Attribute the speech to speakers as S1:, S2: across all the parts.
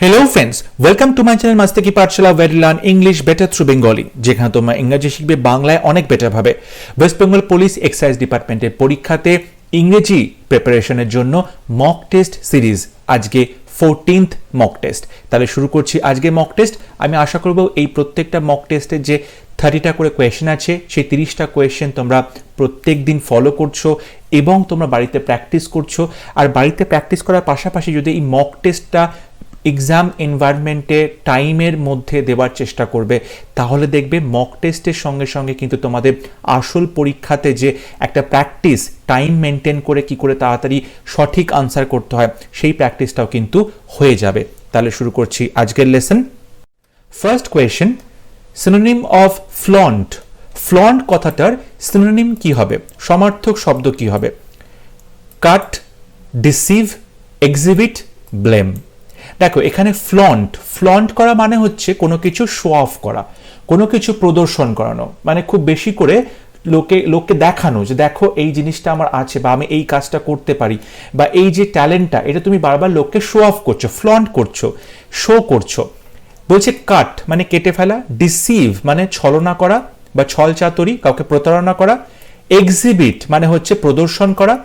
S1: Hello friends, welcome to my channel Mastaki Pathshala where you learn English better through Bengali যেখানে তোমরা ইংরেজি শিখবে বাংলায় অনেক বেটার ভাবে। ওয়েস্ট বেঙ্গল পুলিশ এক্সাইজ ডিপার্টমেন্টের পরীক্ষাতে ইংরেজি প্রিপারেশনের জন্য মক টেস্ট সিরিজ আজকে 14th মক টেস্ট। তাহলে শুরু করছি আজকে মক টেস্ট। আমি আশা করব এই প্রত্যেকটা মক টেস্টের যে 30টা করে কোয়েশ্চেন আছে সেই 30টা কোয়েশ্চেন তোমরা প্রত্যেক দিন ফলো করছো এবং তোমরা বাড়িতে প্র্যাকটিস করছো। আর বাড়িতে প্র্যাকটিস করার পাশাপাশি যদি এই মক টেস্টটা এক্সাম এনভায়রনমেন্টে টাইমের মধ্যে দেওয়ার চেষ্টা করবে তাহলে দেখবে মক টেস্টের সঙ্গে সঙ্গে কিন্তু তোমাদের আসল পরীক্ষাতে যে একটা প্র্যাকটিস টাইম মেনটেন করে কি করে তাড়াতাড়ি সঠিক আনসার করতে হয় সেই প্র্যাকটিসটাও কিন্তু হয়ে যাবে। তাহলে শুরু করছি আজকের lesson. First question, synonym of flaunt. Flaunt কথাটার সিনোনিম কি হবে, সমার্থক শব্দ কি হবে? কাট, ডিসিভ, এক্সিবিট, ব্লেম। দেখো এখানে ফ্লন্ট করা মানে হচ্ছে কোনো কিছু শো অফ করা, কোনো কিছু প্রদর্শন করানো, মানে খুব বেশি করে লোককে দেখানো যে দেখো এই জিনিসটা আমার আছে বা আমি এই কাজটা করতে পারি বা এই যে ট্যালেন্টটা এটা তুমি বারবার লোককে শো অফ করছো, ফ্লন্ট করছো, শো করছো। বলছে কাট মানে কেটে ফেলা, ডিসিভ মানে ছলনা করা বা ছলচাতুরি, কাউকে প্রতারণা করা, এক্সিবিট মানে হচ্ছে প্রদর্শন করা,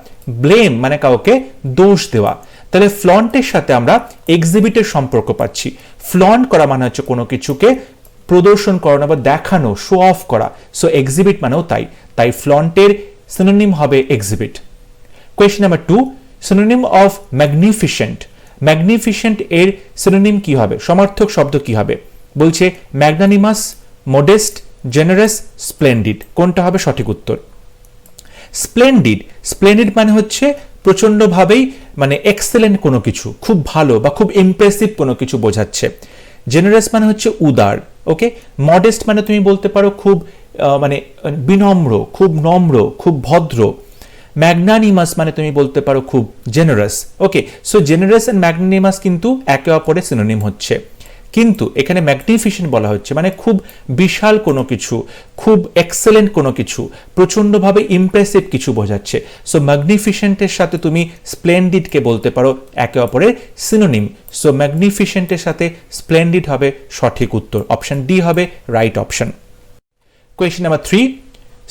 S1: ব্লেম মানে কাউকে দোষ দেওয়া। তাহলে ফ্লন্টের সাথে আমরা এক্সিবিটের সম্পর্ক পাচ্ছি। ফ্লন্ট করা মানে হচ্ছে কোনো কিছুকে প্রদর্শন করানো বা দেখানো, শো অফ করা। সো এক্সিবিট মানেও তাই ফ্লন্টের সিনোনিম হবে exhibit. Question number 2, synonym of magnificent. Magnificent এর সিনোনিম কি হবে, সমার্থক শব্দ কি হবে? বলছে ম্যাগনানিমাস, মডেস্ট, জেনারাস, স্প্লেন্ডিড। কোনটা হবে সঠিক উত্তর? স্প্লেন্ডিড মানে হচ্ছে প্রচন্ডভাবেই মানে এক্সেলেন্ট কোনো কিছু, খুব ভালো বা খুব ইমপ্রেসিভ কোনো কিছু বোঝাচ্ছে। জেনারাস মানে হচ্ছে উদার, ওকে। মডেস্ট মানে তুমি বলতে পারো খুব মানে বিনম্র, খুব নম্র, খুব ভদ্র। ম্যাগনানিমাস মানে তুমি বলতে পারো খুব generous, okay. So generous and magnanimous কিন্তু একে অপরের সিনোনিম হচ্ছে, কিন্তু এখানে ম্যাগনিফিসেন্ট বলা হচ্ছে মানে খুব বিশাল কোনো কিছু, খুব এক্সেলেন্ট কোনো কিছু, প্রচন্ডভাবে ইমপ্রেসিভ কিছু বোঝাচ্ছে। সো ম্যাগনিফিসেন্টের সাথে তুমি স্প্লেন্ডিডকে বলতে পারো একে অপরের সিনোনিম। সো ম্যাগনিফিসেন্টের সাথে স্প্লেন্ডিড হবে সঠিক উত্তর, অপশন ডি হবে right option. Question number 3,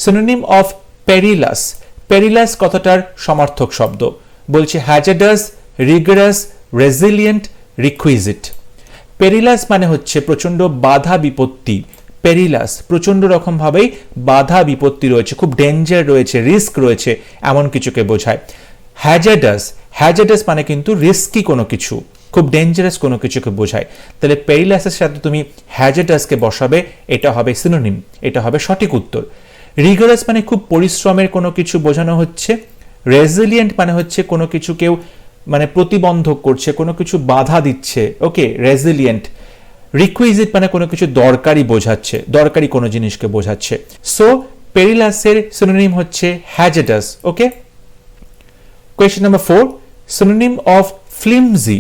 S1: synonym of perilous. Perilous কথাটার সমার্থক শব্দ। বলছে hazardous, rigorous, resilient, requisite. Perilous মানে হচ্ছে প্রচন্ড বাধা বিপত্তি। পেরিলাস প্রচন্ড রকম ভাবেই বাধা বিপত্তি রয়েছে, খুব ডেঞ্জার রয়েছে, রিস্ক রয়েছে, এমন কিছুকে বোঝায়। হ্যাজার্ডাস মানে কিন্তু রিস্কি কোনো কিছু, খুব ডেঞ্জারাস কোনো কিছুকে বোঝায়। তাহলে পেরিলাসের সাথে তুমি হ্যাজার্ডাসকে বসাবে, এটা হবে সিনোনিম, এটা হবে সঠিক উত্তর। রিগরাস মানে খুব পরিশ্রমের কোনো কিছু বোঝানো হচ্ছে। রেজিলিয়েন্ট মানে হচ্ছে কোনো কিছু কেউ মানে প্রতিবন্ধক করছে, কোনো কিছু বাধা দিচ্ছে, ওকে, রেজিলিয়েন্ট। রিকুইজিট মানে কোনো কিছু দরকারি বোঝাচ্ছে, দরকারি কোনো জিনিসকে বোঝাচ্ছে। সো পেরিলাসের সিনোনিম হচ্ছে hazardous, okay. Question number 4, synonym of flimsy.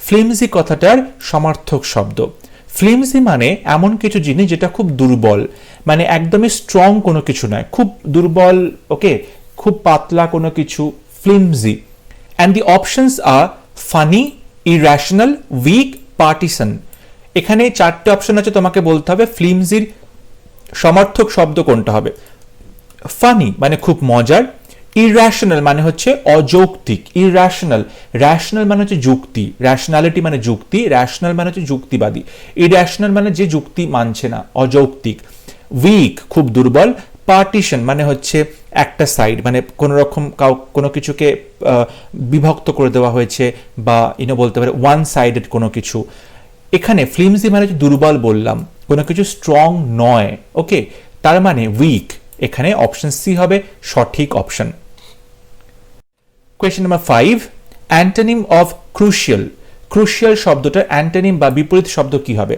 S1: Flimsy কথাটার সমার্থক শব্দ। ফ্লিমজি মানে এমন কিছু জিনিস যেটা খুব দুর্বল, মানে একদমই স্ট্রং কোনো কিছু নয়, খুব দুর্বল, ওকে, খুব পাতলা কোনো কিছু, flimsy. And the options are funny, irrational, weak, partisan. এখানে 4টে অপশন আছে, তোমাকে বলতে হবে ফ্লিমজির সমার্থক শব্দ কোনটা হবে। ফানি মানে খুব মজার, ইররাশনাল মানে হচ্ছে অযৌক্তিক, ইররাশনাল, র্যাশনাল মানে হচ্ছে যুক্তি, র্যাশনালিটি মানে যুক্তি, র্যাশনাল মানে হচ্ছে যুক্তিবাদী, ইররাশনাল মানে যে যুক্তি মানছে না, অযৌক্তিক। উইক খুব দুর্বল, পার্টিশন মানে হচ্ছে একটা সাইড, মানে কোনো রকম কোনো কিছুকে বিভক্ত করে দেওয়া হয়েছে বা বলতে পারে ওয়ান সাইডেড কোনো কিছু। এখানে ফ্লিমজি মানে দুর্বল বললাম, কোনো কিছু স্ট্রং নয়, ওকে, তার মানে উইক। এখানে অপশন সি হবে সঠিক option. Question number 5, antonym of crucial. Crucial শব্দটার অ্যান্টোনিম বা বিপরীত শব্দ কি হবে?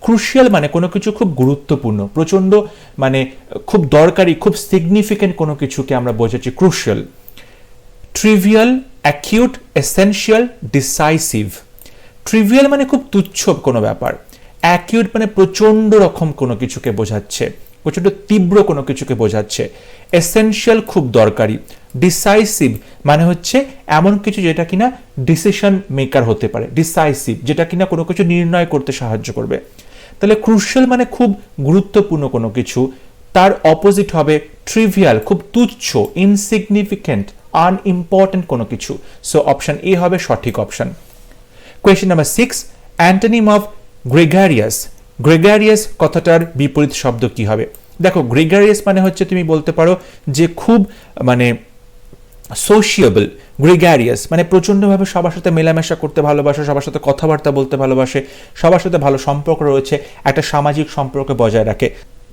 S1: ক্রুশিয়াল মানে কোনো কিছু খুব গুরুত্বপূর্ণ, প্রচন্ড মানে খুব দরকারি, খুব সিগনিফিকেন্ট কোনো কিছুকে আমরা বোঝাচ্ছি crucial. Trivial, acute, essential, decisive. Trivial মানে খুব তুচ্ছ কোনো ব্যাপার, অ্যাকিউট মানে প্রচন্ড রকম কোনো কিছুকে বোঝাচ্ছে, প্রচন্ড তীব্র কোনো কিছুকে বোঝাচ্ছে, এসেনশিয়াল খুব দরকারি, ডিসাইসিভ মানে হচ্ছে এমন কিছু যেটা কিনা ডিসিশন মেকার হতে পারে, ডিসাইসিভ যেটা কিনা কোনো কিছু নির্ণয় করতে সাহায্য করবে। তাহলে ক্রুশিয়াল মানে খুব গুরুত্বপূর্ণ কোনো কিছু, তার অপোজিট হবে ট্রিভিয়াল, খুব তুচ্ছ, ইনসিগনিফিকেন্ট, আনইম্পর্টেন্ট কোনো কিছু। সো অপশন এ হবে সঠিক option. Question number 6, antonym of gregarious. Gregarious কথাটার বিপরীত শব্দ কি হবে? দেখো, গ্রেগারিয়াস মানে হচ্ছে তুমি বলতে পারো যে খুব মানে সোশিয়েবল। গ্রেগারিয়াস মানে প্রচণ্ডভাবে সবার সাথে মেলামেশা করতে ভালোবাসে, সবার সাথে কথাবার্তা বলতে ভালোবাসে, সবার সাথে ভালো সম্পর্ক রয়েছে, একটা সামাজিক সম্পর্ক বজায় রাখে,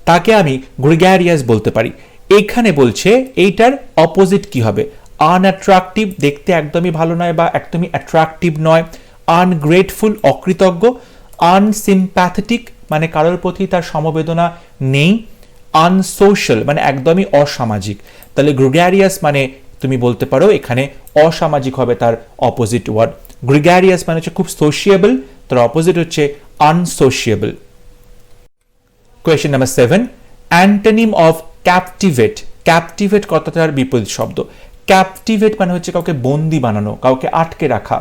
S1: তাকে আমি গ্রেগারিয়াস বলতে পারি। এখানে বলছে এইটার অপোজিট কি হবে? আনঅ্যাট্রাকটিভ, দেখতে একদমই ভালো নয় বা একদমই অ্যাট্রাকটিভ নয়। আনগ্রেটফুল, অকৃতজ্ঞ। আনসিম্প্যাথেটিক মানে কারোর প্রতি তার সমবেদনা নেই। আনসোশ্যাল মানে একদমই অসামাজিক। তাহলে গ্রেগারিয়াস মানে তুমি বলতে পারো এখানে অসামাজিক হবে তার অপোজিট ওয়ার্ড। গ্রেগারিয়াস মানে হচ্ছে খুব সোশিয়েবল, তার অপোজিট হচ্ছে unsociable. Question number 7, antonym of captivate. Captivate কথাটার বিপরীত শব্দ। ক্যাপটিভেট মানে হচ্ছে কাউকে বন্দি বানানো, কাউকে আটকে রাখা।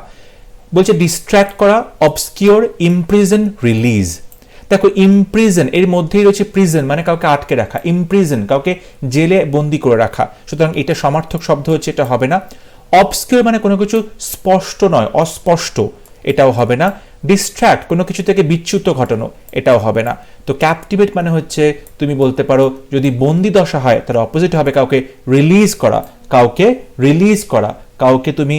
S1: বলছে ডিস্ট্র্যাক্ট করা, অবস্কিওর, ইমপ্রিজন, রিলিজ। দেখো, ইমপ্রিজন এর মধ্যেই রয়েছে প্রিজন মানে কাউকে আটকে রাখা, ইমপ্রিজন কাউকে জেলে বন্দি করে রাখা, সুতরাং এটা সমার্থক শব্দ হচ্ছে, এটা হবে না। অবস্কিওর মানে কোনো কিছু স্পষ্ট নয়, অস্পষ্ট, এটাও হবে না। ডিস্ট্র্যাক্ট কোনো কিছু থেকে বিচ্যুত ঘটানো, এটাও হবে না। তো ক্যাপটিভেট মানে হচ্ছে তুমি বলতে পারো যদি বন্দি দশা হয় তার অপোজিট হবে কাউকে রিলিজ করা, কাউকে রিলিজ করা, কাউকে তুমি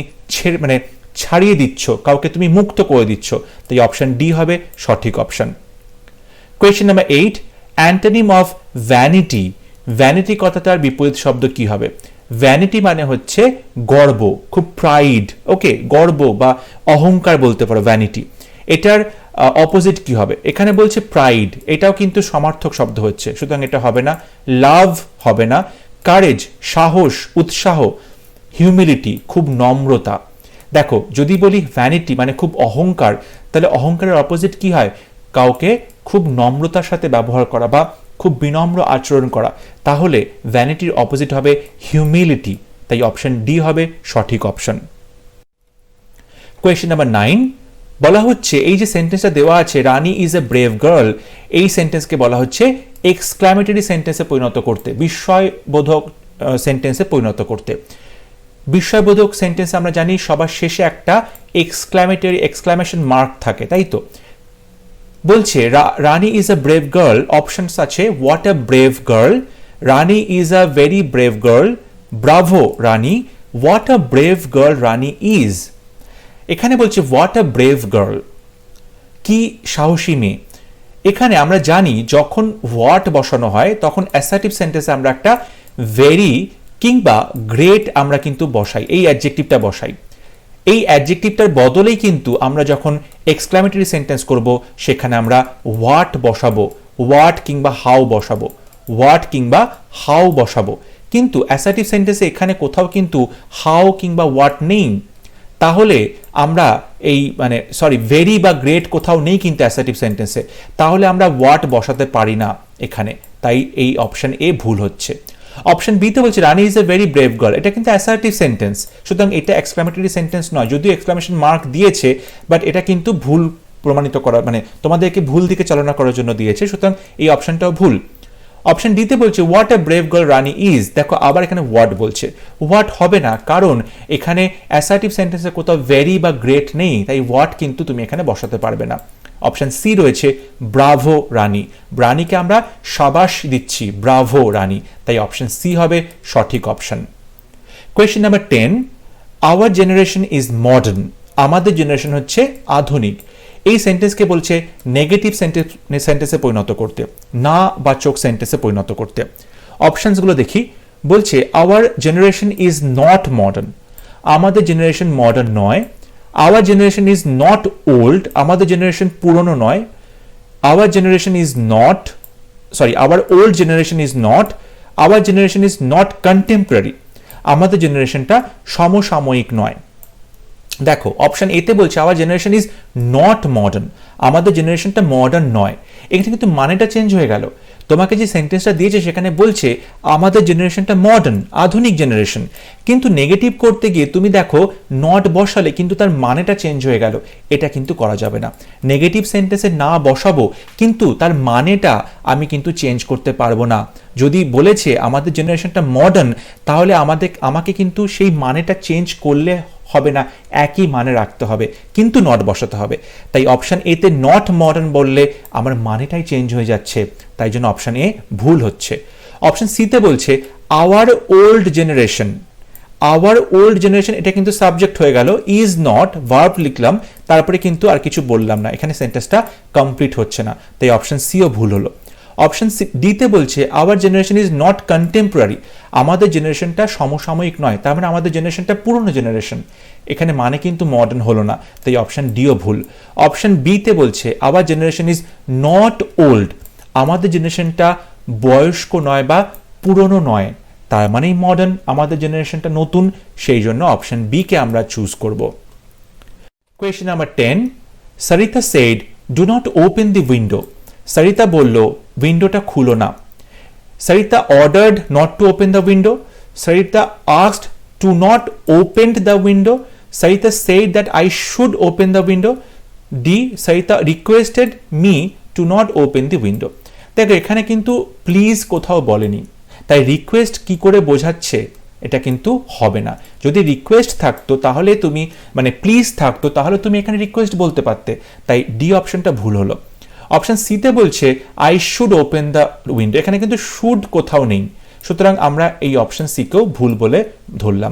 S1: মানে ছাড়িয়ে দিচ্ছ, কাউকে তুমি মুক্ত করে দিচ্ছ। তাই অপশন ডি হবে সঠিক option. Question number 8, antonym of vanity. Vanity কথাটার বিপরীত শব্দ কি হবে? ভ্যানিটি মানে হচ্ছে গর্ব, খুব প্রাইড, ওকে, গর্ব বা অহংকার বলতে পারো ভ্যানিটি। এটার অপোজিট কি হবে? এখানে বলছে প্রাইড, এটাও কিন্তু সমার্থক শব্দ হচ্ছে, সুতরাং এটা হবে না। লাভ হবে না। কারেজ সাহস, উৎসাহ। হিউমিলিটি খুব নম্রতা। দেখো, যদি বলি ভ্যানিটি মানে খুব অহংকার, তাহলে অহংকারের অপোজিট কি হয়? কাউকে খুব নম্রতার সাথে ব্যবহার করা বা খুব বিনম্র আচরণ করা। তাহলে ভ্যানিটির অপোজিট হবে হিউমিলিটি। তাই অপশন ডি হবে সঠিক অপশন। কোয়েশ্চেন নাম্বার 9, বলা হচ্ছে এই যে সেন্টেন্সটা দেওয়া আছে রানী ইজ এ ব্রেভ গার্ল, এই সেন্টেন্সকে বলা হচ্ছে এক্সক্লামেটরি সেন্টেন্সে পরিণত করতে, বিস্ময়বোধক সেন্টেন্সে পরিণত করতে। বিস্ময়বোধক সেন্টেন্স আমরা জানি সবার শেষে একটা এক্সক্লামেশন মার্ক থাকে, তাই তো? বলছে Rani is a brave girl, options আছে what a brave girl, Rani is a very brave girl, bravo Rani, what a brave girl Rani is. এখানে বলছে হোয়াট আ ব্রেভ গার্ল, কি সাহসী মেয়ে। এখানে আমরা জানি যখন হোয়াট বসানো হয় তখন অ্যাসার্টিভ সেন্টেন্সে আমরা একটা ভেরি কিংবা গ্রেট আমরা কিন্তু বসাই, এই অ্যাডজেক্টিভটা বসাই। এই অ্যাডজেক্টিভটার বদলেই কিন্তু আমরা যখন এক্সক্লামেটরি সেন্টেন্স করব সেখানে আমরা হোয়াট বসাবো, হোয়াট কিংবা হাউ বসাবো, হোয়াট কিংবা হাউ বসাবো। কিন্তু অ্যাসার্টিভ সেন্টেন্সে এখানে কোথাও কিন্তু হাউ কিংবা হোয়াট নেই। তাহলে আমরা এই মানে ভেরি বা গ্রেট কোথাও নেই কিন্তু অ্যাসার্টিভ সেন্টেন্সে, তাহলে আমরা হোয়াট বসাতে পারি না এখানে। তাই এই অপশন এ ভুল হচ্ছে। অপশন বি তে বলছে Rani is a very brave girl, এটা কিন্তু অ্যাসার্টিভ সেন্টেন্স, সুতরাং এটা এক্সক্লামেটরি সেন্টেন্স নয়। যদিও এক্সক্লামেশন মার্ক দিয়েছে, বাট এটা কিন্তু ভুল প্রমাণিত করা মানে তোমাদেরকে ভুল দিকে চালনা করার জন্য দিয়েছে, সুতরাং এই অপশনটাও ভুল। অপশন ডিতে বলছে what a brave girl Rani is, দেখো আবার এখানে হোয়াট বলছে, হোয়াট হবে না, কারণ এখানে অ্যাসার্টিভ সেন্টেন্সে কোথাও ভেরি বা গ্রেট নেই, তাই হোয়াট কিন্তু তুমি এখানে বসাতে পারবে না। অপশন সি রয়েছে ব্রাভো রানী, রানীকে আমরা সাবাস দিচ্ছি, ব্রাভো রানী, তাই অপশন সি হবে সঠিক option. Question number 10, hour generation is modern, আমাদের জেনারেশন হচ্ছে আধুনিক। এই সেন্টেন্সকে বলছে নেগেটিভ সেন্টেন্সে পরিণত করতে, না বাচক সেন্টেন্সে পরিণত করতে। অপশনসগুলো দেখি। বলছে hour generation is not modern, আমাদের জেনারেশন মডার্ন নয়। Hour generation is not old, আমাদের জেনারেশন পুরনো নয়। Hour generation is not our old generation is not, hour generation is not contemporary, আমাদের জেনারেশনটা সমসাময়িক নয়। দেখো অপশন এতে বলছে hour generation is not modern, আমাদের জেনারেশনটা মডার্ন নয়। এখানে কিন্তু মানেটা চেঞ্জ হয়ে গেল। তোমাকে যে সেন্টেন্সটা দিয়েছে সেখানে বলছে আমাদের জেনারেশনটা মডার্ন, আধুনিক জেনারেশন, কিন্তু নেগেটিভ করতে গিয়ে তুমি দেখো নট বসালে কিন্তু তার মানেটা চেঞ্জ হয়ে গেল। এটা কিন্তু করা যাবে না। নেগেটিভ সেন্টেন্সে না বসাবো কিন্তু তার মানেটা আমি কিন্তু চেঞ্জ করতে পারবো না। যদি বলেছে আমাদের জেনারেশনটা মডার্ন, তাহলে আমাকে কিন্তু সেই মানেটা চেঞ্জ করলে হবে না, একই মানে রাখতে হবে, কিন্তু নট বসাতে হবে। তাই অপশন এতে নট মডার্ন বললে আমার মানেটাই চেঞ্জ হয়ে যাচ্ছে, তাই জন্য অপশন এ ভুল হচ্ছে। অপশন সিতে বলছে our old generation. Our old generation, এটা কিন্তু সাবজেক্ট হয়ে গেল, ইজ নট ভার্ব লিখলাম, তারপরে কিন্তু আর কিছু বললাম না, এখানে সেন্টেন্সটা কমপ্লিট হচ্ছে না, তাই অপশন সিও ভুল হলো। অপশন ডিতে বলছে hour generation is not contemporary. আমাদের জেনারেশনটা সমসাময়িক নয়, তার মানে আমাদের জেনারেশনটা পুরনো জেনারেশন, এখানে মানে কিন্তু মডার্ন হলো না, তাই অপশন ডিও ভুল। অপশন বিতে বলছে hour generation is not old. আমাদের জেনারেশনটা বয়স্ক নয় বা পুরনো নয়, তার মানেই মডার্ন, আমাদের জেনারেশনটা নতুন, সেই জন্য অপশন বি কে আমরা চুজ করব। Question number 10, Sarita said do not open the window. Sarita বলল উইন্ডোটা খুলো না। Sarita ordered not to open the window. Sarita asked to not open the window. Sarita said that I should open the window. D, Sarita requested me to not open the window. দেখো এখানে কিন্তু please কোথাও বলেনি, তাই রিকোয়েস্ট কি করে বোঝাচ্ছে এটা কিন্তু হবে না। যদি রিকোয়েস্ট থাকতো তাহলে তুমি, মানে প্লিজ থাকতো তাহলে তুমি এখানে রিকোয়েস্ট বলতে পারতে, তাই ডি অপশনটা ভুল হলো। অপশন সিতে বলছে I should open the window, এখানে কিন্তু শুড কোথাও নেই, সুতরাং আমরা এই অপশন সিকেও ভুল বলে ধরলাম।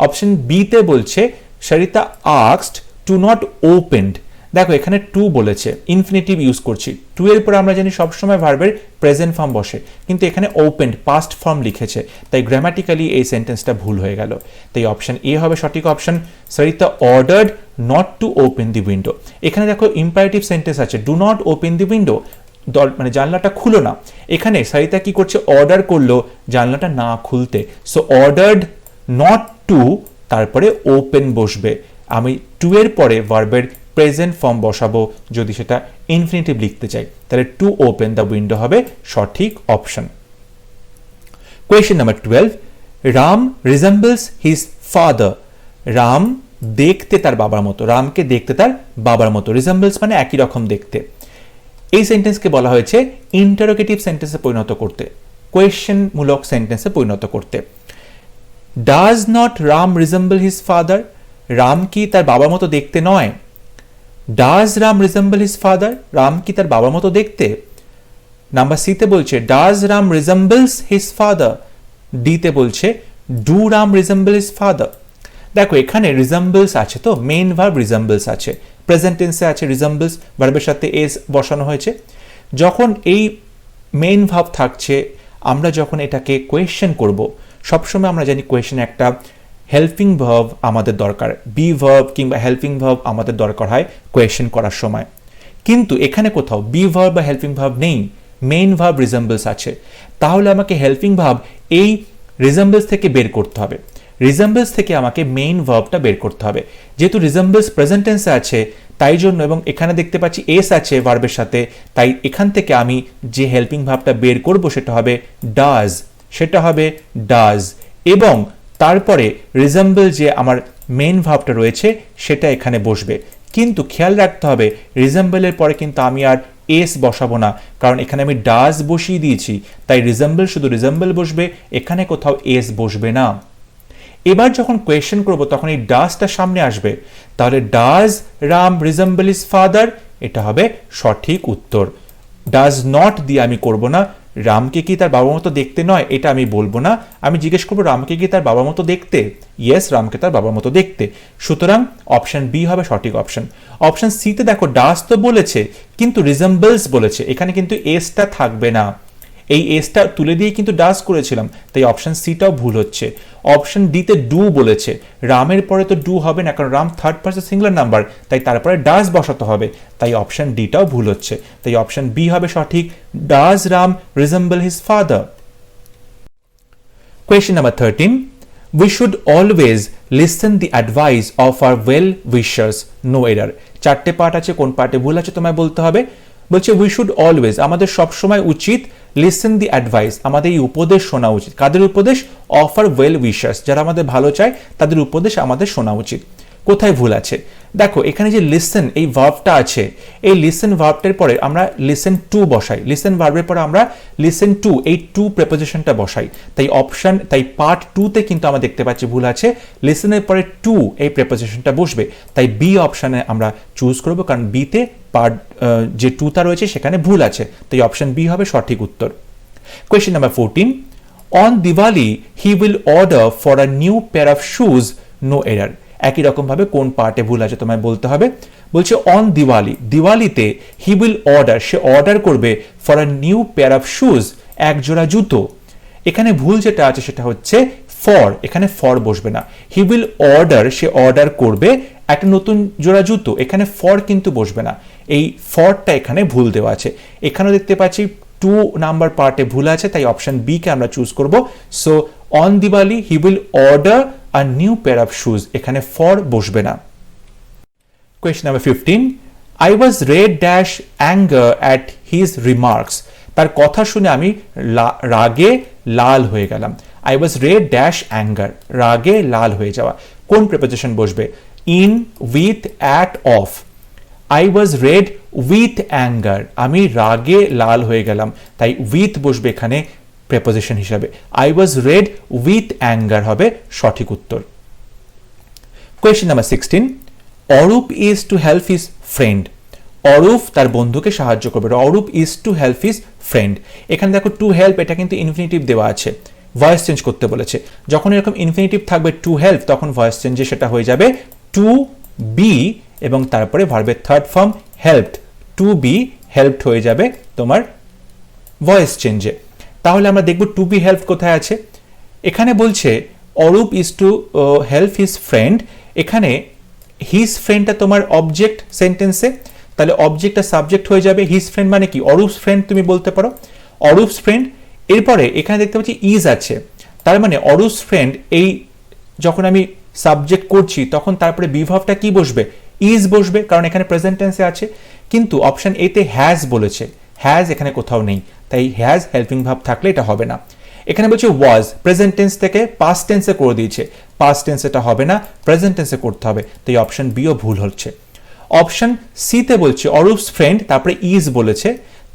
S1: অপশন বিতে বলছে Sarita asked to not opened. দেখো এখানে টু বলেছে, ইনফিনিটিভ ইউজ করছি, টু এর পর আমরা জানি সবসময় ভার্বের প্রেজেন্ট ফর্ম বসে, কিন্তু এখানে ওপেন্ড পাস্ট ফর্ম লিখেছে, তাই গ্রামাটিক্যালি এই সেন্টেন্সটা ভুল হয়ে গেল। তাই অপশন এ হবে সঠিক option, Sarita ordered not to open the window. এখানে দেখো ইম্পারেটিভ সেন্টেন্স আছে, do not open the window, মানে জানলাটা খুলো না। এখানে সরিতা কি করছে, অর্ডার করলো জানলাটা না খুলতে, সো অর্ডার্ড নট টু, তারপরে ওপেন বসবে, আমি টু এর পরে ভার্বের প্রেজেন্ট ফর্ম বসাবো যদি সেটা ইনফিনিটিভ লিখতে চাই, তাহলে টু ওপেন দ্য উইন্ডো হবে সঠিক option. Question number 12, Ram resembles his father. Ram দেখতে তার বাবার মতো, রামকে দেখতে তার বাবার মতো, রিজেম্বলস মানে একই রকম দেখতে। এই সেন্টেন্সকে বলা হয়েছে ইন্টারোগেটিভ সেন্টেন্সে পরিণত করতে, কোয়েশ্চেন মূলক সেন্টেন্সে পরিণত করতে। Does not Ram resemble his father. Ram কি তার বাবার মতো দেখতে নয়? Does Ram resemble his father, Ram কি তার বাবার মতো দেখতে? নাম্বার সিতে বলছে does Ram resembles his father. ডিতে বলছে do Ram resemble his father. দেখো এখানে রিজেম্বলস আছে, তো মেইন ভার্ব রিজেম্বলস আছে, প্রেজেন্ট টেন্সে আছে রিজেম্বলস, ভার্বের সাথে এস বসানো হয়েছে। যখন এই মেইন ভার্ব থাকছে, আমরা যখন এটাকে কোয়েশ্চেন করব, সবসময় আমরা জানি কোয়েশ্চেন একটা হেল্পিং ভার্ব আমাদের দরকার, বি ভার্ব কিংবা হেল্পিং ভার্ব আমাদের দরকার হয় কোয়েশ্চেন করার সময়, কিন্তু এখানে কোথাও বি ভার্ব বা হেল্পিং ভার্ব নেই, মেইন ভার্ব রিজেম্বলস আছে। তাহলে আমাকে হেল্পিং ভার্ব এই রিজেম্বলস থেকে বের করতে হবে, রিজেম্বলস থেকে আমাকে মেইন ভার্বটা বের করতে হবে। যেহেতু রিজেম্বলস প্রেজেন্ট টেন্সে আছে তাই জন্য, এবং এখানে দেখতে পাচ্ছি এস আছে ভার্বের সাথে, তাই এখান থেকে আমি যে হেল্পিং ভার্বটা বের করব সেটা হবে ডাজ, সেটা হবে ডাজ, এবং তারপরে রিজেম্বল যে আমার মেইন ভার্বটা রয়েছে সেটা এখানে বসবে। কিন্তু খেয়াল রাখতে হবে রিজেম্বলের পরে কিন্তু আমি আর এস বসাবো না, কারণ এখানে আমি ডাজ বসিয়ে দিয়েছি, তাই রিজেম্বল শুধু রিজেম্বল বসবে, এখানে কোথাও এস বসবে না। এবার যখন কোয়েশ্চেন করব তখন এই ডাজটা সামনে আসবে, তাহলে does Ram resemble his father, এটা হবে সঠিক উত্তর। ডাজ নট দিয়ে আমি করব না, রামকে কি তার বাবার মতো দেখতে নয় এটা আমি বলবো না, আমি জিজ্ঞেস করবো রামকে কি তার বাবার মতো দেখতে, ইয়েস রামকে তার বাবার মতো দেখতে, সুতরাং অপশন বি হবে সঠিক অপশন। অপশন সিতে দেখো ডাজ তো বলেছে কিন্তু রিজেম্বলস বলেছে, এখানে কিন্তু এসটা থাকবে না, এই এসটা তুলে দিয়ে কিন্তু ডাজ করেছিলাম, তাই অপশন সিটাও ভুল হচ্ছে। অপশন ডিতে ডু বলেছে, রামের পরে তো ডু হবে না, কারণ Ram third person singular number, তাই তারপরে ডাজ বসাতে হবে, তাই অপশন ডিটাও ভুল হচ্ছে, তাই অপশন বি হবে সঠিক, does Ram resemble his father. Question number 13, we should always listen the advice of our well wishers, no error। চারটে পার্ট আছে, কোন পার্টে ভুল আছে তোমায় বলতে হবে। বলছে উই শুড অলওয়েজ, আমাদের সবসময় উচিত লিসেন দি অ্যাডভাইস, আমাদের এই উপদেশ শোনা উচিত। কাদের উপদেশ? অফার ওয়েল উইশার্স, যারা আমাদের ভালো চায় তাদের উপদেশ আমাদের শোনা উচিত। কোথায় ভুল আছে? দেখো এখানে যে লিসেন এই ভার্বটা আছে, এই লিসেন ভার্বটার পরে আমরা লিসেন টু বসাই, লিসেন ভার্বের পরে আমরা লিসেন টু এই টু প্রেপোজিশনটা বসাই। তাই পার্ট 2 তে কিন্তু আমরা দেখতে পাচ্ছি ভুল আছে, লিসেনের পরে টু এই প্রেপোজিশনটা বসবে। তাই বি অপশনে আমরা চুজ করব, কারণ বিতে পার্ট যে টুটা রয়েছে সেখানে ভুল আছে, তাই অপশন বি হবে সঠিক উত্তর। Question number 14, on Diwali he will order for a new pair of shoes, no error. একই রকম ভাবে কোন পার্টে ভুল আছে তোমায় বলতে হবে। বলছে অন দিওয়ালি, দিওয়ালিতে হি উইল অর্ডার, সে অর্ডার করবে for a new pair of shoes, এক জোড়া জুতো। এখানে ভুল যেটা আছে সেটা হচ্ছে ফর, এখানে ফর বসবে না। হি উইল অর্ডার, সে অর্ডার করবে একটা নতুন জোড়া জুতো, এখানে ফর কিন্তু বসবে না। এই ফরটা এখানে ভুল দেওয়া আছে। এখানেও দেখতে পাচ্ছি 2 নাম্বার পার্টে ভুল আছে, তাই অপশন বি কে আমরা চুজ করব। So on Diwali he will order a new pair of shoes, এখানে ফর বসবে না। Question number 15, I was red dash anger at his remarks, তার কথা শুনে আমি রাগে লাল হয়ে গেলাম। I was red dash anger, রাগে লাল হয়ে যাওয়া। কোন প্রিপোজিশন বসবে? In, with, at, of. I was red with anger, আমি রাগে লাল হয়ে গেলাম, তাই উইথ বসবে এখানে প্রেপোজিশন হিসাবে। I was red with anger হবে সঠিক উত্তর। Question number 16, Arup is to help his friend, Arup তার বন্ধুকে সাহায্য করবে। Arup is to help his friend, এখানে দেখো টু হেল্প এটা কিন্তু ইনফিনিটিভ দেওয়া আছে, ভয়েস চেঞ্জ করতে বলেছে। যখন এরকম ইনফিনিটিভ থাকবে টু হেল্প, তখন ভয়েস চেঞ্জে সেটা হয়ে যাবে টু বি এবং তারপরে ভার্বের third form helped, to be helped হয়ে যাবে তোমার ভয়েস চেঞ্জে। তাহলে আমরা দেখব টু বি হেল্প কোথায় আছে। এখানে বলছে Arup is to help his friend, এখানে হিজ ফ্রেন্ডটা তোমার অবজেক্ট সেন্টেন্সে, তাহলে অবজেক্টটা সাবজেক্ট হয়ে যাবে। হিজ ফ্রেন্ড মানে কি? অরূপস ফ্রেন্ড তুমি বলতে পারো, অরূপস ফ্রেন্ড। এরপরে এখানে দেখতে পাচ্ছি ইজ আছে, তার মানে অরূপস ফ্রেন্ড, এই যখন আমি সাবজেক্ট করছি তখন তারপরে বিভাবটা কি বসবে? ইজ বসবে, কারণ এখানে প্রেজেন্ট টেন্সে আছে। কিন্তু অপশন এতে হ্যাজ বলেছে, হ্যাজ এখানে কোথাও নেই, তাই হ্যাজ হেল্পিং ভাব থাকলে এটা হবে না। এখানে বলছে ওয়াজ, প্রেজেন্ট টেন্স থেকে পাস্ট টেন্সে করে দিয়েছে, পাস্ট টেন্স এটা হবে না, প্রেজেন্ট টেন্সে করতে হবে, তাই অপশন বিও ভুল হচ্ছে। অপশন সি তে বলছে অরূপস ফ্রেন্ড, তারপরে ইজ বলেছে,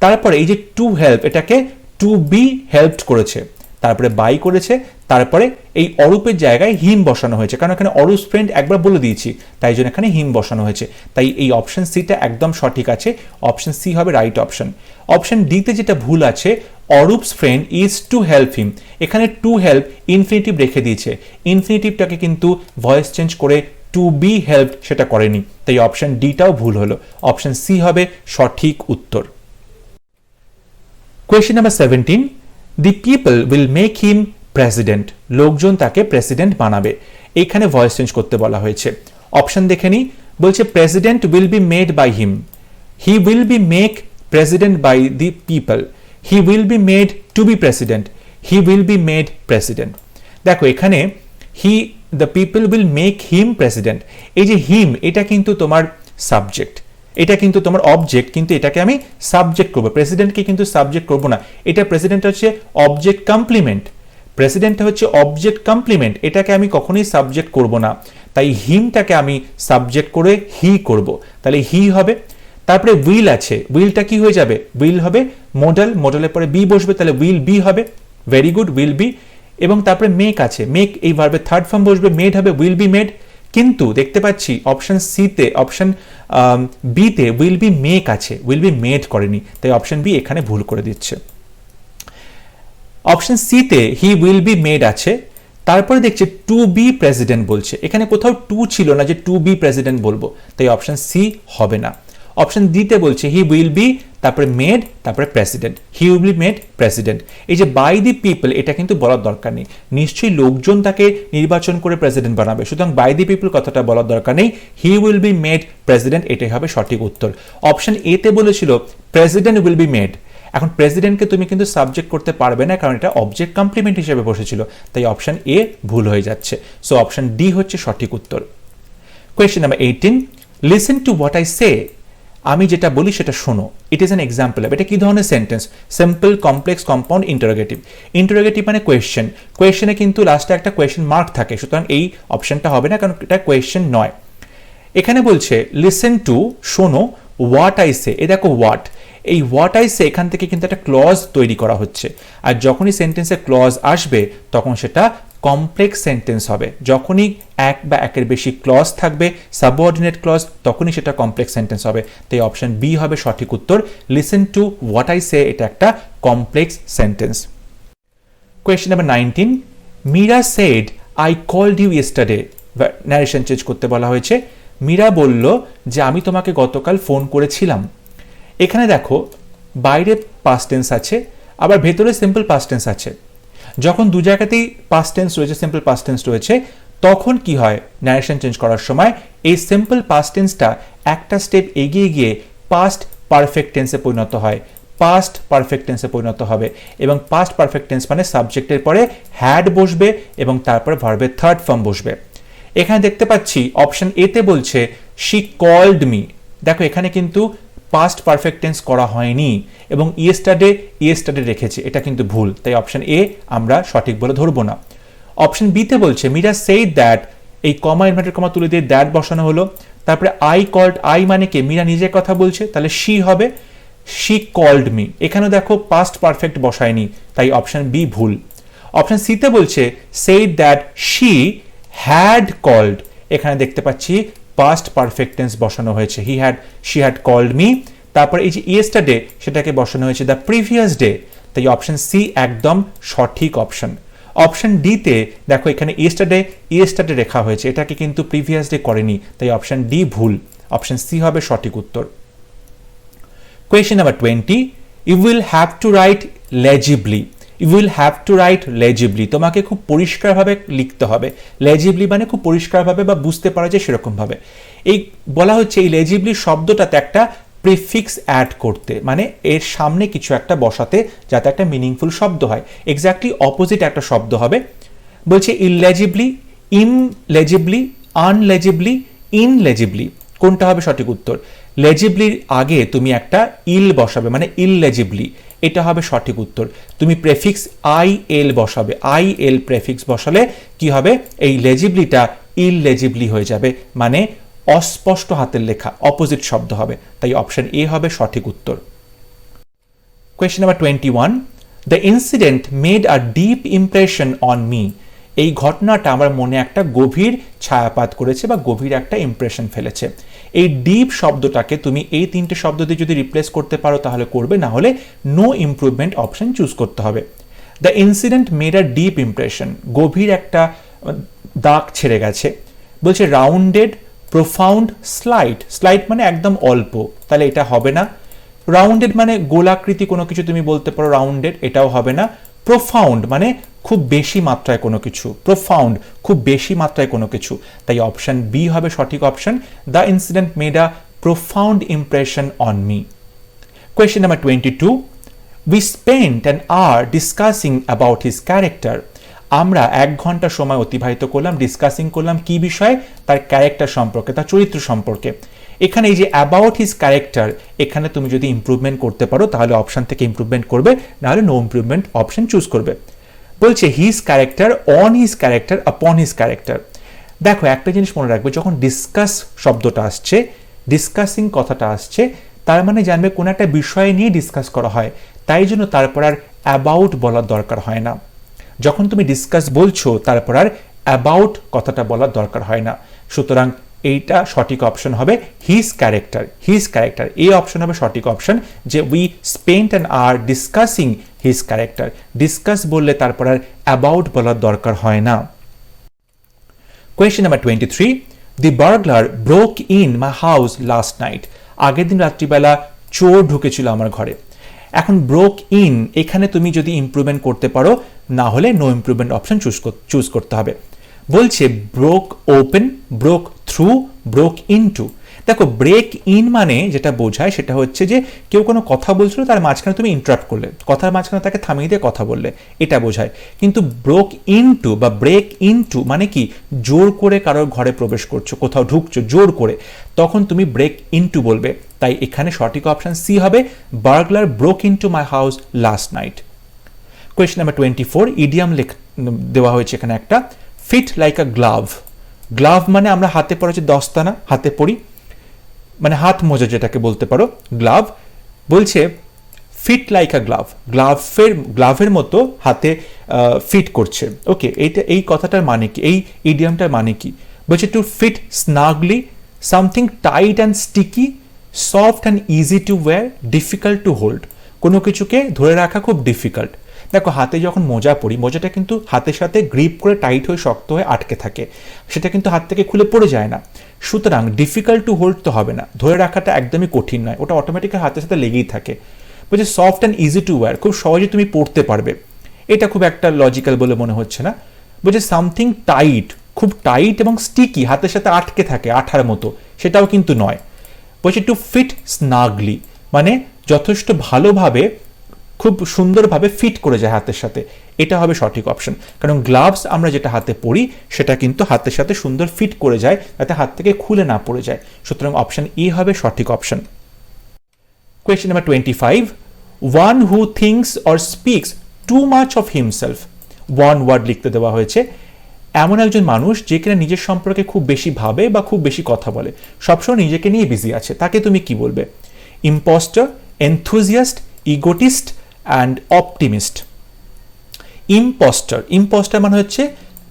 S1: তারপরে এই যে টু হেল্প এটাকে টু বি হেল্পড করেছে, তারপরে বাই করেছে, তারপরে এই অরূপের জায়গায় হিম বসানো হয়েছে, কারণ এখানে অরূপস ফ্রেন্ড একবার বলে দিয়েছি, তাই জন্য এখানে হিম বসানো হয়েছে। তাই এই অপশন সিটা একদম সঠিক আছে, অপশন সি হবে রাইট অপশন। অপশন ডিতে যেটা ভুল আছে, Arup's friend is to help him, এখানে টু হেল্প ইনফিনিটিভ রেখে দিয়েছে, ইনফিনিটিভটাকে কিন্তু ভয়েস চেঞ্জ করে টু বি হেল্পড সেটা করেনি, তাই অপশন ডিটাও ভুল হলো। অপশন সি হবে সঠিক উত্তর। Question number 17, the people will make him president, লোকজন তাকে প্রেসিডেন্ট বানাবে। এইখানে ভয়েস চেঞ্জ করতে বলা হয়েছে। অপশন দেখে নি, বলছে president will be made by him, he will be make president by the people, he will be made to be president, he will be made president. দেখো এখানে he, the people will make him president, এই যে হিম এটা কিন্তু তোমার subject, এটা কিন্তু তোমার অবজেক্ট, কিন্তু এটাকে আমি সাবজেক্ট করবো, প্রেসিডেন্টকে কিন্তু সাবজেক্ট করবো না। এটা প্রেসিডেন্ট হচ্ছে অবজেক্ট কমপ্লিমেন্ট, প্রেসিডেন্ট হচ্ছে অবজেক্ট কমপ্লিমেন্ট, এটাকে আমি কখনোই সাবজেক্ট করব না, তাই হিমটাকে আমি সাবজেক্ট করে হি করব, তাহলে হি হবে। তারপরে উইল আছে, উইলটা কি হয়ে যাবে? উইল হবে মডেল, মডেলের পরে বি বসবে, তাহলে উইল বি হবে, ভেরি গুড, উইল বি। এবং তারপরে মেক আছে, মেক এই ভার্বের থার্ড ফর্ম বসবে, মেড হবে উইল বি মেড। কিন্তু দেখতে পাচ্ছি অপশন সিতে, অপশন বিতে উইল বি মেক আছে, উইল বি মেড করেনি, তাই অপশন বি এখানে ভুল করে দিচ্ছে। অপশন সিতে হি উইল বি মেড আছে, তারপরে দেখছে টু বি প্রেসিডেন্ট বলছে, এখানে কোথাও টু ছিল না যে টু বি প্রেসিডেন্ট বলবো, তাই অপশন সি হবে না। অপশন ডিতে বলছে হি উইল বি, তারপরে মেড, তারপরে president, he will be made president. এই যে বাই দি পিপল এটা কিন্তু বলার দরকার নেই, নিশ্চয়ই লোকজন তাকে নির্বাচন করে প্রেসিডেন্ট বানাবে, সুতরাং বাই দি পিপল কথাটা বলার দরকার নেই, হি উইল বি মেড প্রেসিডেন্ট, এটাই হবে সঠিক উত্তর। অপশন এ তে বলেছিল প্রেসিডেন্ট উইল বি মেড, এখন প্রেসিডেন্টকে তুমি কিন্তু সাবজেক্ট করতে পারবে না, কারণ এটা অবজেক্ট কমপ্লিমেন্ট হিসেবে বসেছিল, তাই অপশন এ ভুল হয়ে যাচ্ছে। সো অপশন ডি হচ্ছে সঠিক উত্তর। Question number 18, listen to what I সে, আমি যেটা বলি সেটা শোনো। It is an example of, এটা কি ধরনের sentence? Simple, complex, compound, interrogative. Interrogative মানে কোয়েশ্চেন, কোয়েশ্চেনে কিন্তু লাস্টে একটা কোয়েশ্চেন মার্ক থাকে, সুতরাং এই অপশনটা হবে না কারণ এটা কোয়েশ্চেন নয়। এখানে বলছে লিসেন টু, শোনো, হোয়াট আই সে। এ দেখো হোয়াট, এই হোয়াট আই সে এখান থেকে কিন্তু একটা ক্লজ তৈরি করা হচ্ছে, আর যখনই সেন্টেন্সে ক্লজ আসবে তখন সেটা কমপ্লেক্স সেন্টেন্স হবে। যখনই এক বা একের বেশি ক্লজ থাকবে, সাবঅর্ডিনেট ক্লজ, তখনই সেটা কমপ্লেক্স সেন্টেন্স হবে। তাই অপশন বি হবে সঠিক উত্তর। Listen to what I say, এটা একটা complex sentence. Question number 19, Meera said I called you yesterday. Narration change করতে বলা হয়েছে। মীরা বলল যে আমি তোমাকে গতকাল ফোন করেছিলাম। এখানে দেখো বাইরে পাস্ট টেন্স আছে, আবার ভেতরে সিম্পল পাস্ট টেন্স আছে। যখন দু জায়গাতেই পাস্ট টেন্স রয়েছে, সিম্পল পাস্ট টেন্স রয়েছে, তখন কি হয় ন্যারেশন চেঞ্জ করার সময় এই সিম্পল পাস্ট টেন্সটা একটা স্টেপ এগিয়ে গিয়ে পাস্ট পারফেক্ট টেন্সে পরিণত হয়, পাস্ট পারফেক্ট টেন্সে পরিণত হবে। এবং পাস্ট পারফেক্ট টেন্স মানে সাবজেক্টের পরে হ্যাড বসবে এবং তারপর ভার্বের থার্ড ফর্ম বসবে। এখানে দেখতে পাচ্ছি অপশন এ তে বলছে শি কল্ড মি। দেখো এখানে কিন্তু পাস্ট পারফেক্ট টেন্স করা হয়নি এবং ইয়েস্টারডে রেখেছে, এটা কিন্তু ভুল। তাই অপশন এ আমরা সঠিক বলে ধরবো না। অপশন বি তে বলছে মীরা সেইড দ্যাট, এই কমা ইনভার্টেড কমা তুলে দিয়ে দ্যাট বসানো হলো। তারপরে আই কল্ড, আই মানে কে? মীরা নিজের কথা বলছে, তাহলে শি হবে, শি কল্ড মি। এখানে দেখো পাস্ট পারফেক্ট বসায়নি, তাই অপশন বি ভুল। অপশন সি তে বলছে said that she had called. এখানে দেখতে পাচ্ছি পাস্ট পারফেক্ট টেন্স বসানো হয়েছে, শি হ্যাড কল্ড মি। তারপর এই যে ইয়েস্টারডে সেটাকে বসানো হয়েছে দ্য প্রিভিয়াস ডে। তাই অপশন সি একদম সঠিক অপশন। অপশন ডি তে দেখো এখানে ইয়েস্টারডে রেখা হয়েছে, এটাকে কিন্তু প্রিভিয়াস ডে করেনি, তাই অপশন ডি ভুল। অপশন সি হবে সঠিক উত্তর। Question number 20, you will have to write legibly. You will have to write legibly, তোমাকে খুব পরিষ্কারভাবে লিখতে হবে। লেজিবলি মানে খুব পরিষ্কারভাবে বা বুঝতে পারা যায় সেরকমভাবে। এই বলা হচ্ছে এই লেজিবলি শব্দটাতে একটা প্রিফিক্স অ্যাড করতে, মানে এর সামনে কিছু একটা বসাতে যাতে একটা মিনিংফুল শব্দ হয়। এক্স্যাক্টলি অপোজিট একটা শব্দ হবে। বলছে ইললেজিবলি, ইনলেজিবলি, আনলেজিবলি, ইনলেজিবলি, কোনটা হবে সঠিক উত্তর? লেজিবলির আগে তুমি একটা ইল বসাবে, মানে ইললেজিবলি, এটা হবে সঠিক উত্তর। তুমি প্রেফিক্স আই এল বসাবে, আই এল প্রেফিক্স বসালে কি হবে? এই লেজিবলিটা ইললেজিবলি হয়ে যাবে, মানে অস্পষ্ট হাতের লেখা, অপোজিট শব্দ হবে। তাই অপশন এ হবে সঠিক উত্তর। Question number 21, the incident made a deep impression on me. এই ঘটনাটা আমার মনে একটা গভীর ছায়াপাত করেছে বা গভীর একটা ইমপ্রেশন ফেলেছে। এই ডিপ শব্দটাকে তুমি এই তিনটে শব্দ দিয়ে যদি রিপ্লেস করতে পারো তাহলে করবে, না হলে নো ইমপ্রুভমেন্ট অপশন চুজ করতে হবে। The incident made a deep impression, গভীর একটা দাগ ছেড়ে গেছে। বলছে রাউন্ডেড, প্রোফাউন্ড, স্লাইট। স্লাইট মানে একদম অল্প, তাহলে এটা হবে না। রাউন্ডেড মানে গোলাকৃতি কোনো কিছু তুমি বলতে পারো রাউন্ডেড, এটাও হবে না। প্রোফাউন্ড মানে খুব বেশি মাত্রায় কোনো কিছু, প্রোফাউন্ড খুব বেশি মাত্রায় কোনো কিছু, তাই অপশন বি হবে সঠিক option. The incident made a profound impression on me. Question number 22, we spent an hour discussing about his character. আমরা 1 ঘন্টা সময় অতিবাহিত করলাম, ডিসকাসিং করলাম কি বিষয়ে? তার ক্যারেক্টার সম্পর্কে, তার চরিত্র সম্পর্কে। এখানে এই যে অ্যাবাউট হিজ ক্যারেক্টার, এখানে তুমি যদি ইমপ্রুভমেন্ট করতে পারো তাহলে অপশন থেকে ইমপ্রুভমেন্ট করবে, নাহলে নো ইমপ্রুভমেন্ট অপশন চুজ করবে। বলছে his character, on his character, upon his character. দেখো একটা জিনিস মনে রাখবে, যখন ডিসকাস শব্দটা আসছে, ডিসকাসিং কথাটা আসছে, তার মানে জানবে কোনো একটা বিষয় নিয়ে ডিসকাস করা হয়, তাই জন্য তারপর আর অ্যাবাউট বলার দরকার হয় না। যখন তুমি ডিসকাস বলছো তারপর আর অ্যাবাউট কথাটা বলার দরকার হয় না। সুতরাং এইটা সঠিক অপশন হবে হিজ ক্যারেক্টার, হিজ ক্যারেক্টার। এই অপশন হবে সঠিক অপশন, যে we spent an hour discussing his character. Discuss বললে তারপর আর অ্যাবাউট বলার দরকার হয় না। Question number 23, the burglar broke in my house last night. আগের দিন রাত্রিবেলা চোর ঢুকেছিল আমার ঘরে। এখন ব্রোক ইন, এখানে তুমি যদি ইমপ্রুভমেন্ট করতে পারো, না হলে নো ইমপ্রুভমেন্ট অপশন চুজ করতে হবে। বলছে broke open, broke through, broke into. দেখো ব্রেক ইন মানে যেটা বোঝায় সেটা হচ্ছে যে কেউ কোনো কথা বলছিল, তার মাঝখানে তুমি ইন্টারাপ্ট করলে, কথার মাঝখানে তাকে থামিয়ে দিয়ে কথা বললে, এটা বোঝায়। কিন্তু ব্রোক ইনটু বা ব্রেক ইনটু মানে কি জোর করে কারোর ঘরে প্রবেশ করছো, কোথাও ঢুকছো জোর করে, তখন তুমি ব্রেক ইনটু বলবে। তাই এখানে সঠিক অপশন সি হবে, burglar broke into my house last night. Question number 24, idiom দেওয়া হয়েছে এখানে একটা, fit like a glove. Glove মানে আমরা হাতে পরা যে দস্তানা, হাতে পরি, মানে হাত মোজা যেটাকে বলতে পারো, গ্লাভ। বলছে ফিট লাইক আ গ্লাভ, গ্লাভের মতো হাতে ফিট করছে। ওকে, এই কথাটার মানে কি, এই ইডিয়ামটার মানে কি? বলছে to fit snugly, something tight and sticky, soft and easy to wear, difficult to hold. কোনো কিছুকে ধরে রাখা খুব ডিফিকাল্ট। দেখো হাতে যখন মোজা পরি, মোজাটা কিন্তু হাতের সাথে গ্রিপ করে টাইট হয়ে শক্ত হয়ে আটকে থাকে, সেটা কিন্তু হাত থেকে খুলে পড়ে যায় না। সুতরাং ডিফিকাল্ট টু হোল্ড তো হবে না, ধরে রাখাটা একদমই কঠিন নয়, ওটা অটোমেটিক্যালি হাতের সাথে লেগেই থাকে। বলছে soft and easy to wire, খুব সহজে তুমি পড়তে পারবে, এটা খুব একটা লজিক্যাল বলে মনে হচ্ছে না। বলছে সামথিং টাইট, খুব টাইট এবং স্টিকি, হাতের সাথে আটকে থাকে আঠার মতো, সেটাও কিন্তু নয়। বলছে টু ফিট স্নাগলি মানে যথেষ্ট ভালোভাবে, খুব সুন্দরভাবে ফিট করে যায় হাতের সাথে, এটা হবে সঠিক অপশন। কারণ গ্লাভস আমরা যেটা হাতে পরি সেটা কিন্তু হাতের সাথে সুন্দর ফিট করে যায়, যাতে হাত থেকে খুলে না পড়ে যায়। সুতরাং অপশন এ হবে সঠিক option. Question number 25, one who thinks or speaks too much of himself. One word লিখতে দেওয়া হয়েছে, এমন একজন মানুষ যে কিনা নিজের সম্পর্কে খুব বেশি ভাবে বা খুব বেশি কথা বলে, সবসময় নিজেকে নিয়ে বিজি আছে, তাকে তুমি কি বলবে? Impostor, enthusiast, egotist and optimist. Impostor মানে হচ্ছে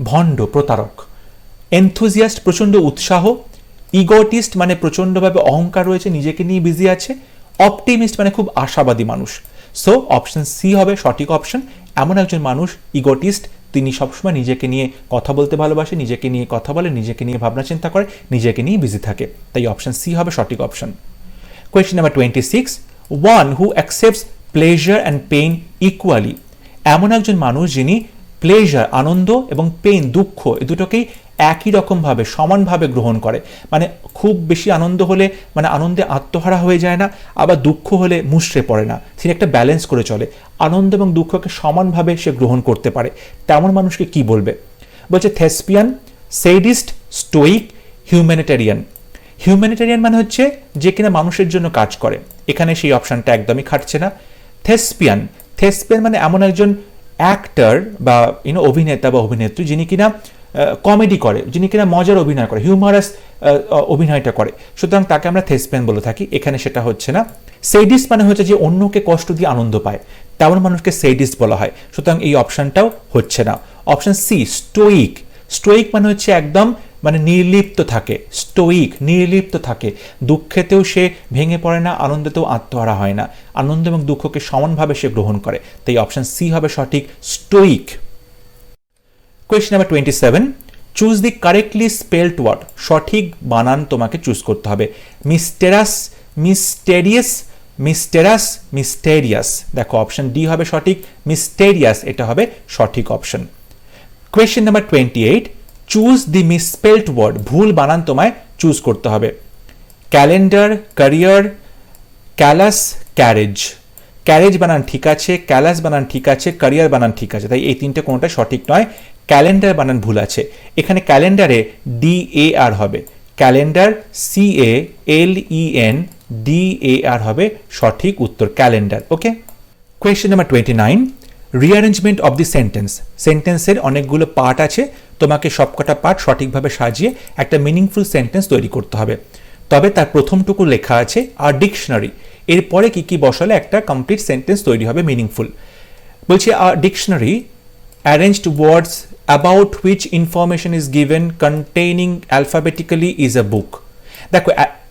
S1: ভণ্ড, প্রতারক। এনথুজিয়াস্ট প্রচণ্ড উৎসাহ, ইগোটিস্ট মানে প্রচণ্ডভাবে অহংকার রয়েছে, নিজেকে নিয়ে বিজি আছে, অপটিমিস্ট মানে খুব আশাবাদী মানুষ। সো অপশন সি হবে সঠিক অপশন। এমন একজন মানুষ ইগোটিস্ট, তিনি সবসময় নিজেকে নিয়ে কথা বলতে ভালোবাসে, নিজেকে নিয়ে কথা বলে, নিজেকে নিয়ে ভাবনা চিন্তা করে, নিজেকে নিয়ে বিজি থাকে। তাই অপশন সি হবে সঠিক option. Question number 26, one who accepts pleasure and pain equally. এমন একজন মানুষ যিনি প্লেজার আনন্দ এবং পেইন দুঃখ এই দুটোকেই একই রকমভাবে সমানভাবে গ্রহণ করে। মানে খুব বেশি আনন্দ হলে মানে আনন্দে আত্মহারা হয়ে যায় না, আবার দুঃখ হলে মুষড়ে পড়ে না, সে একটা ব্যালেন্স করে চলে, আনন্দ এবং দুঃখকে সমানভাবে সে গ্রহণ করতে পারে। তেমন মানুষকে কি বলবে? বলছে থেসপিয়ান, সেইডিস্ট, স্টোইক, হিউম্যানিটেরিয়ান। হিউম্যানিটেরিয়ান মানে হচ্ছে যে কিনা মানুষের জন্য কাজ করে, এখানে সেই অপশনটা একদমই খাটছে না। থেসপিয়ান মানে এমন একজন অ্যাক্টর বা অভিনেতা বা অভিনেত্রী যিনি কিনা কমেডি করে, যিনি কিনা মজার অভিনয় করে, হিউমারাস অভিনয়টা করে, সুতরাং তাকে আমরা থেসপিয়ান বলে থাকি, এখানে সেটা হচ্ছে না। সেইডিস্ট মানে হচ্ছে যে অন্যকে কষ্ট দিয়ে আনন্দ পায়, তেমন মানুষকে সেইডিস্ট বলা হয়, সুতরাং এই অপশনটাও হচ্ছে না। অপশন সি স্টোইক মানে হচ্ছে একদম মানে নির্লিপ্ত থাকে, স্টোইক নির্লিপ্ত থাকে, দুঃখেতেও সে ভেঙে পড়ে না, আনন্দেতেও আত্মহারা হয় না, আনন্দ এবং দুঃখকে সমানভাবে সে গ্রহণ করে। তাই অপশন সি হবে সঠিক, stoic. Question number 27, choose the correctly spelled word. সঠিক বানান তোমাকে চুজ করতে হবে। মিস্টেরিয়াস। দেখো অপশন ডি হবে সঠিক, মিস্টেরিয়াস এটা হবে সঠিক option. Question number 28, choose the misspelled word. ভুল বানান তোমায় চুজ করতে হবে। ক্যালেন্ডার, ক্যারিয়ার, ক্যালাস, ক্যারেজ বানান ঠিক আছে, ক্যালাস বানান ঠিক আছে, ক্যারিয়ার বানান ঠিক আছে, তাই এই তিনটে কোনোটা সঠিক নয়। ক্যালেন্ডার বানান ভুল আছে, এখানে ক্যালেন্ডারে DAR হবে, ক্যালেন্ডার CALENDAR হবে সঠিক উত্তর, calendar. Okay. Question number 29, rearrangement of the সেন্টেন্সের অনেকগুলো পার্ট আছে, তোমাকে সবকটা পার্ট সঠিকভাবে সাজিয়ে একটা মিনিংফুল সেন্টেন্স তৈরি করতে হবে। তবে তার প্রথমটুকু লেখা আছে আর ডিকশনারি, এরপরে কি কি বসালে একটা কমপ্লিট সেন্টেন্স তৈরি হবে মিনিংফুল। বলছি a dictionary arranged words about which information is given containing alphabetically is a book. দেখো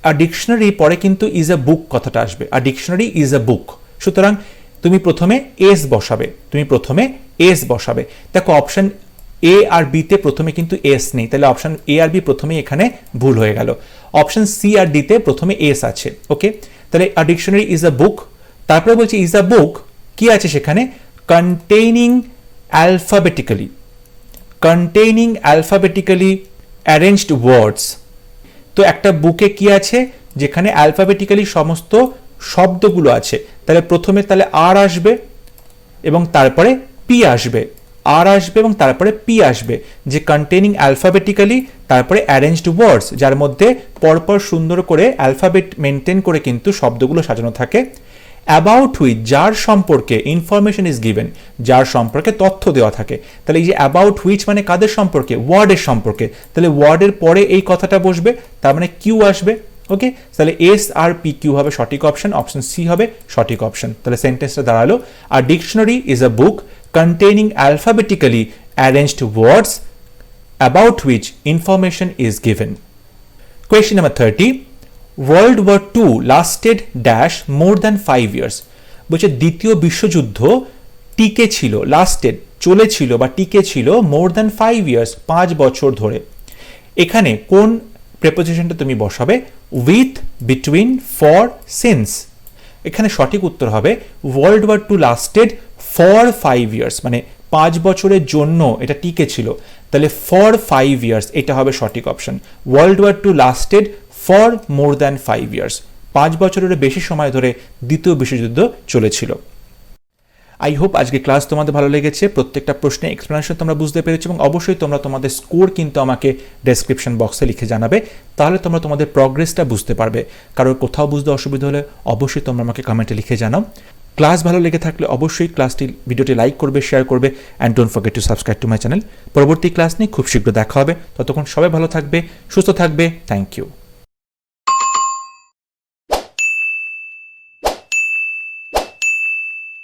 S1: আ ডিকশনারি পরে কিন্তু ইজ আ বুক কথাটা আসবে, আর ডিকশনারি ইজ আ বুক, সুতরাং তুমি প্রথমে এস বসাবে। দেখো অপশন এ আর বিতে প্রথমে কিন্তু এস নেই, তাহলে অপশন এ আর বি প্রথমে এখানে ভুল হয়ে গেল। অপশন সি আর ডিতে প্রথমে এস আছে। ওকে, তাহলে আ ডিকশনারি ইজ আ বুক, তারপরে বলছি ইজ আ বুক কি আছে সেখানে, কন্টেইনিং অ্যালফাবেটিক্যালি অ্যারেঞ্জড ওয়ার্ডস, তো একটা বুকে কি আছে, যেখানে অ্যালফাবেটিক্যালি সমস্ত শব্দগুলো আছে, তাহলে প্রথমে তাহলে আর আসবে এবং তারপরে পি আসবে, আর আসবে এবং তারপরে পি আসবে, যে কন্টেনিং অ্যালফাবেটিক্যালি, তারপরে অ্যারেঞ্জড ওয়ার্ডস, যার মধ্যে পরপর সুন্দর করে অ্যালফাবেট মেনটেন করে কিন্তু শব্দগুলো সাজানো থাকে। অ্যাবাউট হুইচ, যার সম্পর্কে, ইনফরমেশন ইজ গিভেন, যার সম্পর্কে তথ্য দেওয়া থাকে। তাহলে এই যে অ্যাবাউট হুইচ মানে কাদের সম্পর্কে, ওয়ার্ডের সম্পর্কে, তাহলে ওয়ার্ডের পরে এই কথাটা বসবে, তার মানে কিউ আসবে। ওকে, তাহলে এস আর পি কিউ হবে সঠিক অপশন, অপশন সি হবে সঠিক অপশন। তাহলে সেন্টেন্সটা দাঁড়ালো, আর dictionary is a book containing alphabetically arranged words about which information is given. Question number 30. World War II lasted dash more than 5 years. বলছে দ্বিতীয় বিশ্বযুদ্ধ টিকে ছিল, লাস্টেড চলেছিল বা টিকে ছিল more than 5 years, 5 বছর ধরে। এখানে কোন প্রেপোজিশনটা তুমি বসাবে? With, between, for, since. এখানে সঠিক উত্তর হবে world war two lasted for 5 years, মানে 5 বছরের জন্য এটা টিকে ছিল। তাহলে ফর 5 ইয়ার্স এটা হবে সঠিক option. World war two lasted for more than 5 years, 5 বছরের বেশি সময় ধরে দ্বিতীয় বিশ্বযুদ্ধ চলেছিল। আই হোপ আজকে ক্লাস তোমাদের ভালো লেগেছে, প্রত্যেকটা প্রশ্নে এক্সপ্লেনেশন তোমরা বুঝতে পেরেছো, এবং অবশ্যই তোমরা তোমাদের স্কোর কিন্তু আমাকে ডেসক্রিপশন বক্সে লিখে জানাবে, তাহলে তোমরা তোমাদের প্রগ্রেসটা বুঝতে পারবে। কারোর কোথাও বুঝতে অসুবিধা হলে অবশ্যই তোমরা আমাকে কমেন্টে লিখে জানাও। ক্লাস ভালো লেগে থাকলে অবশ্যই ভিডিওটি লাইক করবে, শেয়ার করবে, and don't forget to subscribe to my channel. পরবর্তী ক্লাস নিয়ে খুব শীঘ্র দেখা হবে, ততক্ষণ সবাই ভালো থাকবে, সুস্থ থাকবে। Thank you.